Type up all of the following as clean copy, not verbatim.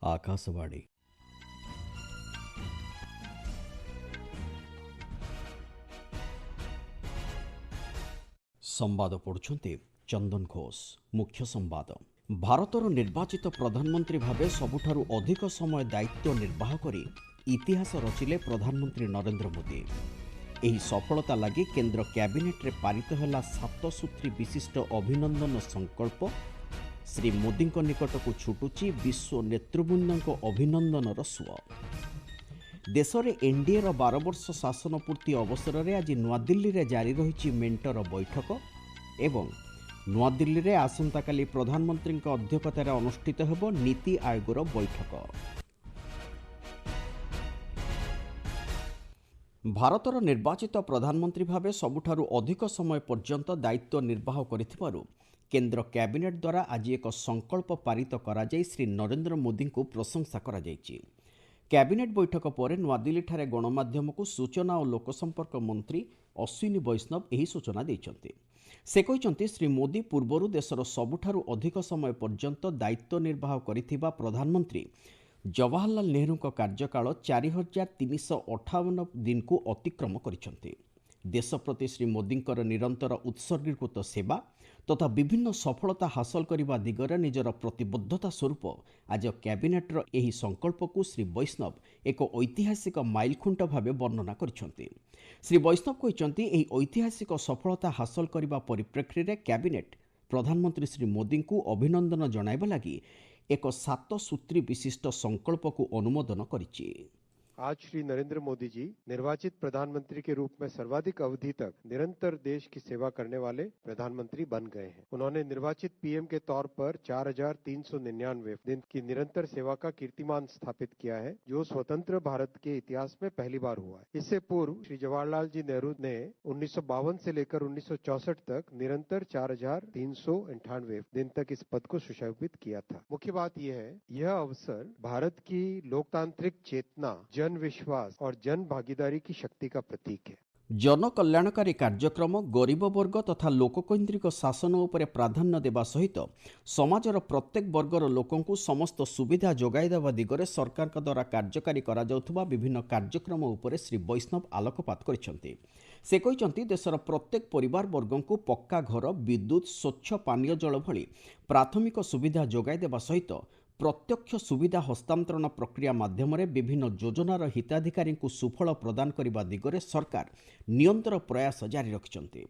आकाशवाणी संवाद पढ़ुछन्ति चंदन घोष। मुख्य संवाद। भारतर निर्वाचित प्रधानमंत्री भावे सबुठारु अधिक समय दायित्व निर्वाह करी इतिहास रचिले प्रधानमंत्री नरेंद्र मोदी। एही सफलता लगी केंद्र कैबिनेट रे पारित होला 7 सूत्री विशिष्ट अभिनंदन संकल्प। श्री मोदी निकट को छुटुची विश्व नेतृवृंद अभिनंदन सुଅ। देश में एनडीए 12 वर्ष शासन पूर्ति अवसर में आज नुआदिल्ली रे जारी रही मेंटर बैठक एवं नुआदिल्ली रे आसंता काली प्रधानमंत्री अध्यक्षतार अनुष्ठित हेब नीति आयोगर बैठक। भारतर निर्वाचित प्रधानमंत्री भावे सबुठारु अधिक समय पर्यंत दायित्व निर्वाह करिथिबारु केंद्र कैबिनेट द्वारा आज एक संकल्प पारित करा जाय श्री नरेंद्र मोदी को प्रशंसा करा जायछि। कैबिनेट बैठक पर नुआदिल्ली ठारे गणमाध्यम को सूचना और लोकसंपर्क मंत्री अश्विनी वैष्णव यही सूचना देइछन्ति। से कहिछन्ति श्री मोदी पूर्वरु देशर सबुठारु अधिक समय पर्यंत दायित्व निर्वाह करिथिबा प्रधानमंत्री जवाहरलाल नेहरू कार्यकाल 4358 दिन को अतिक्रम करिछन्ति। देश प्रति श्री मोदींकर निरंतर उत्सर्गीकृत सेवा तथा विभिन्न सफलता हासिल करने दिगरे निजर प्रतिबद्धता स्वरूप आज कैबिनेटर एही संकल्प को श्री वैष्णव एक ऐतिहासिक माइलखुंट भावे वर्णना करिसेंति। श्री वैष्णव कहिसेंति एही ऐतिहासिक सफलता हासिल करने परिप्रेक्षी रे कैबिनेट प्रधानमंत्री श्री मोदी को अभिनंदन जणाइबा लागि एक 7 सूत्री विशिष्ट संकल्प को अनुमोदन करिछि। आज श्री नरेंद्र मोदी जी निर्वाचित प्रधानमंत्री के रूप में सर्वाधिक अवधि तक निरंतर देश की सेवा करने वाले प्रधानमंत्री बन गए हैं। उन्होंने निर्वाचित पीएम के तौर पर 4399 दिन की निरंतर सेवा का कीर्तिमान स्थापित किया है, जो स्वतंत्र भारत के इतिहास में पहली बार हुआ है। इससे पूर्व श्री जवाहरलाल जी नेहरू ने 1952 से लेकर 1964 तक निरंतर 4398 दिन तक इस पद को सुशोभित किया था। मुख्य बात यह है, यह अवसर भारत की लोकतांत्रिक चेतना, जन विश्वास और जन भागीदारी की शक्ति का प्रतीक है। जन कल्याणकारी कार्यक्रम, गरीब वर्ग तथा लोककैंद्रिक शासन उपरे प्राधान्य देवा सहित समाजर प्रत्येक वर्गर लोकों को समस्त सुविधा जोगाई देवा दिगरे सरकार द्वारा कार्यकारी करा जाउथुबा विभिन्न कार्यक्रम उपरे श्री वैष्णव आलोकपात करिसेंति। से कहिसेंति देशर प्रत्येक परिवार वर्गों को पक्का घर, विद्युत, स्वच्छ पानीय जल भली प्राथमिक सुविधा जोगाई देवा सहित प्रत्यक्ष सुविधा हस्तांतरण प्रक्रिया माध्यम विभिन्न योजनार हिताधिकारी को सुफल प्रदान करने दिगरे सरकार निरंतर प्रयास जारी रखिछन्ति।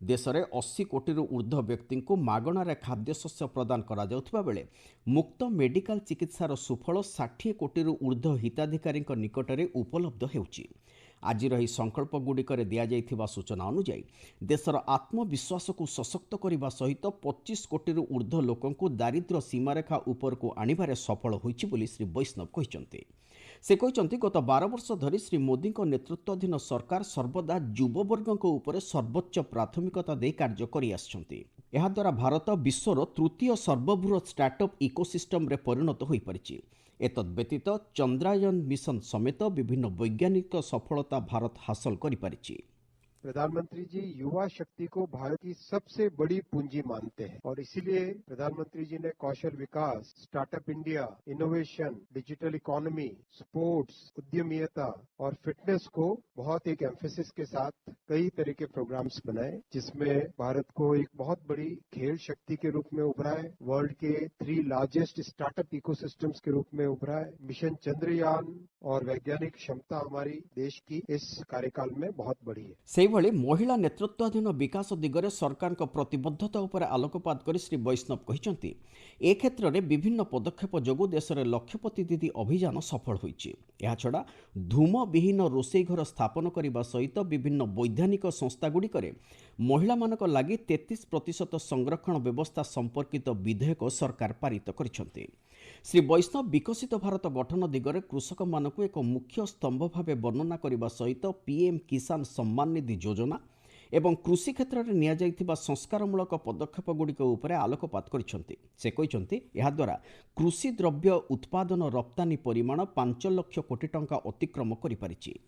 देश में 80 कोटी ऊर्ध्व व्यक्ति को मागणार खाद्यशस्य प्रदान करा जाउथबा बेले मुक्त मेडिकल चिकित्सार सुफल 60 कोटी ऊर्ध्व हिताधिकारी निकटरे उपलब्ध हेउछि। आज संकल्प गुड़िकर दि जाइथिबा सूचना अनुसार देशर आत्मविश्वास को सशक्त करने सहित 25 कोटी ऊर्ध्व लोकों को दारिद्र्य सीमारेखा ऊपर को आनिबारे सफल होइछि बोली श्री वैष्णव कहिसेंति। से कहिसेंति गत 12 वर्ष धरी श्री मोदी नेतृत्वाधीन सरकार सर्वदा युववर्ग उपर सर्वोच्च प्राथमिकता दे कार्य करि आछन्ति। एहा द्वारा भारत विश्वर तृतीय सर्वबृहत स्टार्टअप इकोसिस्टम रे परिणत होई परिछि। एतद व्यतीत चंद्रायन मिशन समेत विभिन्न वैज्ञानिक सफलता भारत हासिल करि परिछि। प्रधानमंत्री जी युवा शक्ति को भारत की सबसे बड़ी पूंजी मानते हैं और इसीलिए प्रधानमंत्री जी ने कौशल विकास, startup India, innovation, digital economy, sports, उद्यमियता और फिटनेस को बहुत एक एम्फेसिस के साथ कई तरह के प्रोग्राम्स बनाए, जिसमें भारत को एक बहुत बड़ी खेल शक्ति के रूप में उभरा है, वर्ल्ड के 3 लार्जेस्ट स्टार्टअप इकोसिस्टम्स के रूप में उभरा है। मिशन चंद्रयान और वैज्ञानिक क्षमता हमारी देश की इस कार्यकाल में बहुत बड़ी है। सेहिभଳି महिला नेतृत्वाधीन विकास दिगरे सरकार प्रतिबद्धता उपर आलोकपात कर श्री वैष्णव कहिसेंति ए क्षेत्र में विभिन्न पदक्षेप जोगु देश में लक्षपति दीदी अभियान सफल होइछि। एहा छडा धूम विहीन रोषेई घर स्थापन करने सहित विभिन्न वैधानिक संस्थागुड़िकरे महिला मानक लागि 33% संरक्षण व्यवस्था संपर्कित विधेयक सरकार पारित करिसेंति। श्री वैष्णव विकसित भारत गठन दिगरे कृषक मानक एक मुख्य स्तंभ भाव वर्णना करने सहित पीएम किसान सम्मान निधि योजना एवं कृषि क्षेत्र में निया जाइथिबा संस्कारमूलक पदक्षेप गुड़िक उपरे आलोकपात करिसेंति। से कहिसेंति एहा द्वारा कृषि द्रव्य उत्पादन रप्तानी परिमाण 5 लाख कोटी टंका अतिक्रम करि परिछि।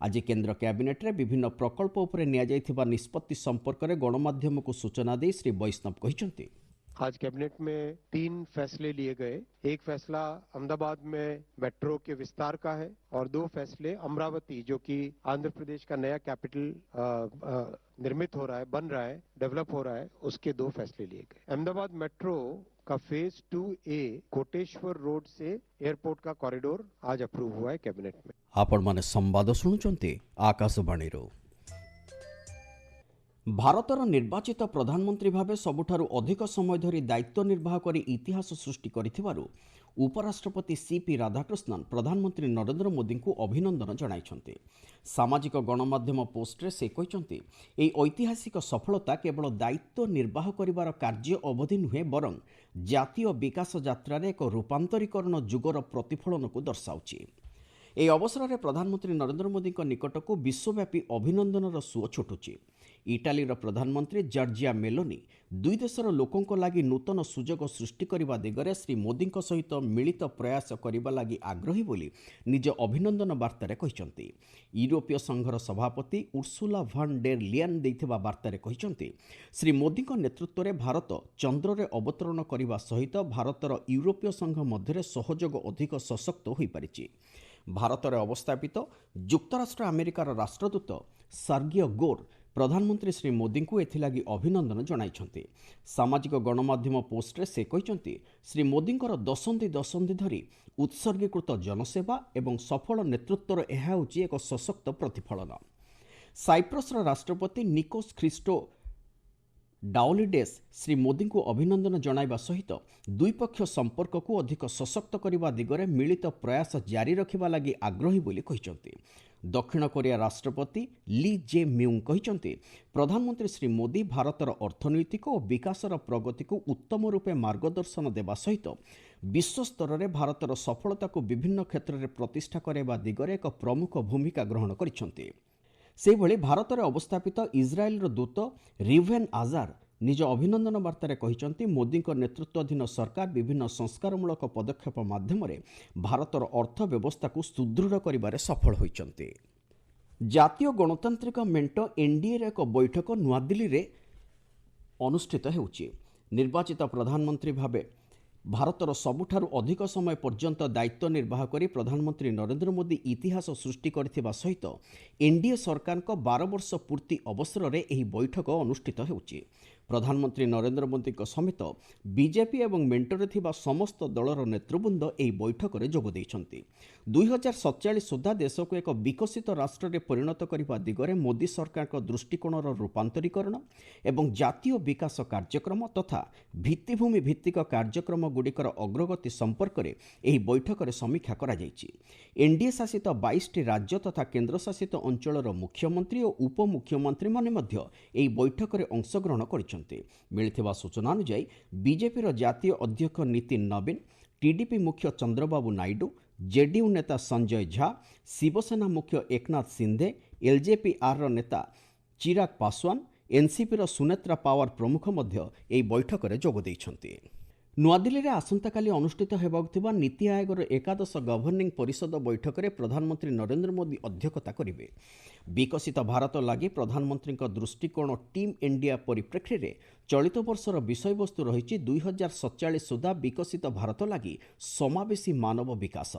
आज केंद्र कैबिनेट रे विभिन्न प्रकल्प उपरे निया जाइथिबा निष्पत्ति संपर्क में गणमाध्यम को सूचना दे श्री वैष्णव कहिसेंति आज कैबिनेट में 3 फैसले लिए गए। एक फैसला अहमदाबाद में मेट्रो के विस्तार का है और 2 फैसले अमरावती, जो कि आंध्र प्रदेश का नया कैपिटल निर्मित हो रहा है, बन रहा है, डेवलप हो रहा है, उसके 2 फैसले लिए गए। अहमदाबाद मेट्रो का फेज 2A कोटेश्वर रोड से एयरपोर्ट का कॉरिडोर आज अप्रूव हुआ है कैबिनेट में। आपण माने संवाद शुणुचंती आकाशवाणी। ଭାରତର ନିର୍ବାଚିତ ପ୍ରଧାନମନ୍ତ୍ରୀ ଭାବେ ସବୁଠାରୁ ଅଧିକ ସମୟ ଧରି ଦାୟିତ୍ୱ ନିର୍ବାହ କରି ଇତିହାସ ସୃଷ୍ଟି କରିଥିବାରୁ ଉପରାଷ୍ଟ୍ରପତି ସିପି ରାଧାକୃଷ୍ଣନ ପ୍ରଧାନମନ୍ତ୍ରୀ ନରେନ୍ଦ୍ର ମୋଦିଙ୍କୁ ଅଭିନନ୍ଦନ ଜଣାଇଛନ୍ତି। ସାମାଜିକ ଗଣମାଧ୍ୟମ ପୋଷ୍ଟରେ ସେ କହିଛନ୍ତି, ଏହି ଐତିହାସିକ ସଫଳତା କେବଳ ଦାୟିତ୍ୱ ନିର୍ବାହ କରିବାର କାର୍ଯ୍ୟ ଅବଧି ନୁହେଁ, ବରଂ ଜାତୀୟ ବିକାଶ ଯାତ୍ରାରେ ଏକ ରୂପାନ୍ତରୀକରଣ ଯୁଗର ପ୍ରତିଫଳନକୁ ଦର୍ଶାଉଛି। ଏହି ଅବସରରେ ପ୍ରଧାନମନ୍ତ୍ରୀ ନରେନ୍ଦ୍ର ମୋଦିଙ୍କ ନିକଟକୁ ବିଶ୍ୱବ୍ୟାପୀ ଅଭିନନ୍ଦନର ସୁଅ ଛୁଟୁଛି। ଇଟାଲୀର ପ୍ରଧାନମନ୍ତ୍ରୀ ଜର୍ଜିଆ ମେଲୋନି ଦୁଇ ଦେଶର ଲୋକଙ୍କ ଲାଗି ନୂତନ ସୁଯୋଗ ସୃଷ୍ଟି କରିବା ଦିଗରେ ଶ୍ରୀ ମୋଦିଙ୍କ ସହିତ ମିଳିତ ପ୍ରୟାସ କରିବା ଲାଗି ଆଗ୍ରହୀ ବୋଲି ନିଜ ଅଭିନନ୍ଦନ ବାର୍ତ୍ତାରେ କହିଛନ୍ତି। ୟୁରୋପୀୟ ସଂଘର ସଭାପତି ଉର୍ସୁଲା ଭନ୍ ଡେର୍ ଲିୟାନ୍ ଦେଇଥିବା ବାର୍ତ୍ତାରେ କହିଛନ୍ତି, ଶ୍ରୀ ମୋଦିଙ୍କ ନେତୃତ୍ୱରେ ଭାରତ ଚନ୍ଦ୍ରରେ ଅବତରଣ କରିବା ସହିତ ଭାରତର ୟୁରୋପୀୟ ସଂଘ ମଧ୍ୟରେ ସହଯୋଗ ଅଧିକ ସଶକ୍ତ ହୋଇପାରିଛି। ଭାରତରେ ଅବସ୍ଥାପିତ ଯୁକ୍ତରାଷ୍ଟ୍ର ଆମେରିକାର ରାଷ୍ଟ୍ରଦୂତ ସର୍ଗିଓ ଗୋର୍ ପ୍ରଧାନମନ୍ତ୍ରୀ ଶ୍ରୀ ମୋଦିଙ୍କୁ ଏଥିଲାଗି ଅଭିନନ୍ଦନ ଜଣାଇଛନ୍ତି। ସାମାଜିକ ଗଣମାଧ୍ୟମ ପୋଷ୍ଟରେ ସେ କହିଛନ୍ତି, ଶ୍ରୀ ମୋଦିଙ୍କର ଦଶନ୍ଧି ଧରି ଉତ୍ସର୍ଗୀକୃତ ଜନସେବା ଏବଂ ସଫଳ ନେତୃତ୍ୱର ଏହା ହେଉଛି ଏକ ସଶକ୍ତ ପ୍ରତିଫଳନ। ସାଇପ୍ରସର ରାଷ୍ଟ୍ରପତି ନିକୋସ୍ ଖ୍ରୀଷ୍ଟୋ ଡାଉଲିଡେସ୍ ଶ୍ରୀ ମୋଦିଙ୍କୁ ଅଭିନନ୍ଦନ ଜଣାଇବା ସହିତ ଦ୍ୱିପକ୍ଷୀୟ ସମ୍ପର୍କକୁ ଅଧିକ ସଶକ୍ତ କରିବା ଦିଗରେ ମିଳିତ ପ୍ରୟାସ ଜାରି ରଖିବା ଲାଗି ଆଗ୍ରହୀ ବୋଲି କହିଛନ୍ତି। ଦକ୍ଷିଣ କୋରିଆ ରାଷ୍ଟ୍ରପତି ଲି ଜେ ମ୍ୟୁଙ୍ଗ୍ କହିଛନ୍ତି, ପ୍ରଧାନମନ୍ତ୍ରୀ ଶ୍ରୀ ମୋଦି ଭାରତର ଅର୍ଥନୈତିକ ଓ ବିକାଶର ପ୍ରଗତିକୁ ଉତ୍ତମ ରୂପେ ମାର୍ଗଦର୍ଶନ ଦେବା ସହିତ ବିଶ୍ୱସ୍ତରରେ ଭାରତର ସଫଳତାକୁ ବିଭିନ୍ନ କ୍ଷେତ୍ରରେ ପ୍ରତିଷ୍ଠା କରାଇବା ଦିଗରେ ଏକ ପ୍ରମୁଖ ଭୂମିକା ଗ୍ରହଣ କରିଛନ୍ତି। ସେହିଭଳି ଭାରତରେ ଅବସ୍ଥାପିତ ଇସ୍ରାଏଲର ଦୂତ ରିଭେନ୍ ଆଜାର ନିଜ ଅଭିନନ୍ଦନ ବାର୍ତ୍ତାରେ କହିଛନ୍ତି, ମୋଦିଙ୍କ ନେତୃତ୍ୱାଧୀନ ସରକାର ବିଭିନ୍ନ ସଂସ୍କାରମୂଳକ ପଦକ୍ଷେପ ମାଧ୍ୟମରେ ଭାରତର ଅର୍ଥ ବ୍ୟବସ୍ଥାକୁ ସୁଦୃଢ଼ କରିବାରେ ସଫଳ ହୋଇଛନ୍ତି। ଜାତୀୟ ଗଣତାନ୍ତ୍ରିକ ମେଣ୍ଟ ଏନ୍ଡିଏର ଏକ ବୈଠକ ନୂଆଦିଲ୍ଲୀରେ ଅନୁଷ୍ଠିତ ହେଉଛି। ନିର୍ବାଚିତ ପ୍ରଧାନମନ୍ତ୍ରୀ ଭାବେ ଭାରତର ସବୁଠାରୁ ଅଧିକ ସମୟ ପର୍ଯ୍ୟନ୍ତ ଦାୟିତ୍ୱ ନିର୍ବାହ କରି ପ୍ରଧାନମନ୍ତ୍ରୀ ନରେନ୍ଦ୍ର ମୋଦି ଇତିହାସ ସୃଷ୍ଟି କରିଥିବା ସହିତ ଏନ୍ଡିଏ ସରକାରଙ୍କ 12 ବର୍ଷ ପୂର୍ତ୍ତି ଅବସରରେ ଏହି ବୈଠକ ଅନୁଷ୍ଠିତ ହେଉଛି। ପ୍ରଧାନମନ୍ତ୍ରୀ ନରେନ୍ଦ୍ର ମୋଦିଙ୍କ ସମେତ ବିଜେପି ଏବଂ ମେଣ୍ଟରେ ଥିବା ସମସ୍ତ ଦଳର ନେତୃବୃନ୍ଦ ଏହି ବୈଠକରେ ଯୋଗ ଦେଇଛନ୍ତି। 2047 ସୁଦ୍ଧା ଦେଶକୁ ଏକ ବିକଶିତ ରାଷ୍ଟ୍ରରେ ପରିଣତ କରିବା ଦିଗରେ ମୋଦି ସରକାରଙ୍କ ଦୃଷ୍ଟିକୋଣର ରୂପାନ୍ତରୀକରଣ ଏବଂ ଜାତୀୟ ବିକାଶ କାର୍ଯ୍ୟକ୍ରମ ତଥା ଭିତ୍ତିଭୂମି ଭିତ୍ତିକ କାର୍ଯ୍ୟକ୍ରମଗୁଡ଼ିକର ଅଗ୍ରଗତି ସମ୍ପର୍କରେ ଏହି ବୈଠକରେ ସମୀକ୍ଷା କରାଯାଇଛି। ଏନ୍ଡିଏ ଶାସିତ 22ଟି ରାଜ୍ୟ ତଥା କେନ୍ଦ୍ରଶାସିତ ଅଞ୍ଚଳର ମୁଖ୍ୟମନ୍ତ୍ରୀ ଓ ଉପମୁଖ୍ୟମନ୍ତ୍ରୀମାନେ ମଧ୍ୟ ଏହି ବୈଠକରେ ଅଂଶଗ୍ରହଣ କରିଛନ୍ତି। ମିଳିଥିବା ସୂଚନା ଅନୁଯାୟୀ ବିଜେପିର ଜାତୀୟ ଅଧ୍ୟକ୍ଷ ନୀତିନ ନବୀନ, ଟିଡିପି ମୁଖ୍ୟ ଚନ୍ଦ୍ରବାବୁ ନାଇଡୁ, ଜେଡିୟୁ ନେତା ସଞ୍ଜୟ ଝା, ଶିବସେନା ମୁଖ୍ୟ ଏକନାଥ ସିନ୍ଧେ, ଏଲ୍ଜେପିଆର୍ର ନେତା ଚିରାଗ ପାଶୱାନ, ଏନ୍ସିପିର ସୁନେତ୍ରା ପାୱାର ପ୍ରମୁଖ ମଧ୍ୟ ଏହି ବୈଠକରେ ଯୋଗ ଦେଇଛନ୍ତି। ନୂଆଦିଲ୍ଲୀରେ ଆସନ୍ତାକାଲି ଅନୁଷ୍ଠିତ ହେବାକୁ ଥିବା ନୀତି ଆୟୋଗର ଏକାଦଶ ଗଭର୍ଣ୍ଣିଂ ପରିଷଦ ବୈଠକରେ ପ୍ରଧାନମନ୍ତ୍ରୀ ନରେନ୍ଦ୍ର ମୋଦି ଅଧ୍ୟକ୍ଷତା କରିବେ। ବିକଶିତ ଭାରତ ଲାଗି ପ୍ରଧାନମନ୍ତ୍ରୀଙ୍କ ଦୃଷ୍ଟିକୋଣ ଟିମ୍ ଇଣ୍ଡିଆ ପରିପ୍ରେକ୍ଷୀରେ ଚଳିତ ବର୍ଷର ବିଷୟବସ୍ତୁ ରହିଛି 2047 ସୁଦ୍ଧା ବିକଶିତ ଭାରତ ଲାଗି ସମାବେଶୀ ମାନବ ବିକାଶ।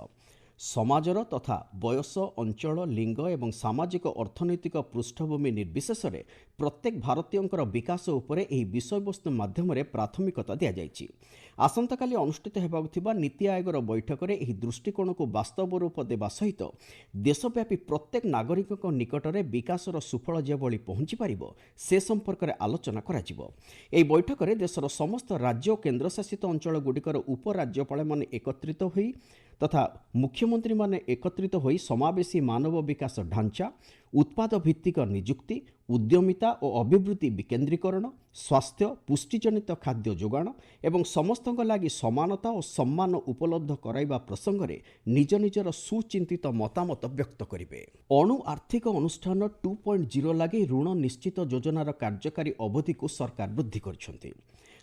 ସମାଜର ତଥା ବୟସ, ଅଞ୍ଚଳ, ଲିଙ୍ଗ ଏବଂ ସାମାଜିକ ଅର୍ଥନୈତିକ ପୃଷ୍ଠଭୂମି ନିର୍ବିଶେଷରେ ପ୍ରତ୍ୟେକ ଭାରତୀୟଙ୍କର ବିକାଶ ଉପରେ ଏହି ବିଷୟବସ୍ତୁ ମାଧ୍ୟମରେ ପ୍ରାଥମିକତା ଦିଆଯାଇଛି। ଆସନ୍ତାକାଲି ଅନୁଷ୍ଠିତ ହେବାକୁ ଥିବା ନୀତି ଆୟୋଗର ବୈଠକରେ ଏହି ଦୃଷ୍ଟିକୋଣକୁ ବାସ୍ତବ ରୂପ ଦେବା ସହିତ ଦେଶବ୍ୟାପୀ ପ୍ରତ୍ୟେକ ନାଗରିକଙ୍କ ନିକଟରେ ବିକାଶର ସୁଫଳ ଯେଭଳି ପହଞ୍ଚିପାରିବ ସେ ସମ୍ପର୍କରେ ଆଲୋଚନା କରାଯିବ। ଏହି ବୈଠକରେ ଦେଶର ସମସ୍ତ ରାଜ୍ୟ ଓ କେନ୍ଦ୍ରଶାସିତ ଅଞ୍ଚଳଗୁଡ଼ିକର ଉପରାଜ୍ୟପାଳମାନେ ଏକତ୍ରିତ ହୋଇ ତଥା ମୁଖ୍ୟମନ୍ତ୍ରୀମାନେ ଏକତ୍ରିତ ହୋଇ ସମାବେଶୀ ମାନବ ବିକାଶ ଢାଞ୍ଚା, ଉତ୍ପାଦ ଭିତ୍ତିକ ନିଯୁକ୍ତି, ଉଦ୍ୟମିତା ଓ ଅଭିବୃଦ୍ଧି ବିକେନ୍ଦ୍ରୀକରଣ, ସ୍ୱାସ୍ଥ୍ୟ, ପୁଷ୍ଟିଜନିତ ଖାଦ୍ୟ ଯୋଗାଣ ଏବଂ ସମସ୍ତଙ୍କ ଲାଗି ସମାନତା ଓ ସମ୍ମାନ ଉପଲବ୍ଧ କରାଇବା ପ୍ରସଙ୍ଗରେ ନିଜ ନିଜର ସୁଚିନ୍ତିତ ମତାମତ ବ୍ୟକ୍ତ କରିବେ। ଅଣୁ ଆର୍ଥିକ ଅନୁଷ୍ଠାନ 2.0 ଲାଗି ଋଣ ନିଶ୍ଚିତ ଯୋଜନାର କାର୍ଯ୍ୟକାରୀ ଅବଧିକୁ ସରକାର ବୃଦ୍ଧି କରିଛନ୍ତି।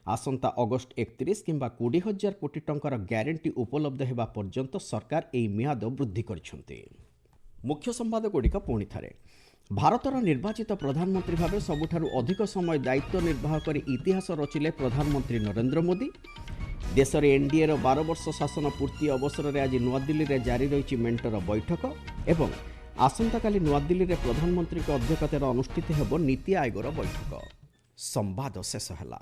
ଆସନ୍ତା ଅଗଷ୍ଟ 31 କିମ୍ବା 20,000 କୋଟି ଟଙ୍କାର ଗ୍ୟାରେଣ୍ଟି ଉପଲବ୍ଧ ହେବା ପର୍ଯ୍ୟନ୍ତ ସରକାର ଏହି ମିଆଦ ବୃଦ୍ଧି କରିଛନ୍ତି। ମୁଖ୍ୟ ସମ୍ବାଦଗୁଡ଼ିକ ପୁଣି ଥରେ। ଭାରତର ନିର୍ବାଚିତ ପ୍ରଧାନମନ୍ତ୍ରୀ ଭାବେ ସବୁଠାରୁ ଅଧିକ ସମୟ ଦାୟିତ୍ୱ ନିର୍ବାହ କରି ଇତିହାସ ରଚିଲେ ପ୍ରଧାନମନ୍ତ୍ରୀ ନରେନ୍ଦ୍ର ମୋଦି। ଦେଶରେ ଏନ୍ଡିଏର 12 ବର୍ଷ ଶାସନ ପୂର୍ତ୍ତି ଅବସରରେ ଆଜି ନୂଆଦିଲ୍ଲୀରେ ଜାରି ରହିଛି ମେଣ୍ଟର ବୈଠକ ଏବଂ ଆସନ୍ତାକାଲି ନୂଆଦିଲ୍ଲୀରେ ପ୍ରଧାନମନ୍ତ୍ରୀଙ୍କ ଅଧ୍ୟକ୍ଷତାରେ ଅନୁଷ୍ଠିତ ହେବ ନୀତି ଆୟୋଗର ବୈଠକ। ସମ୍ବାଦ ଶେଷ ହେଲା।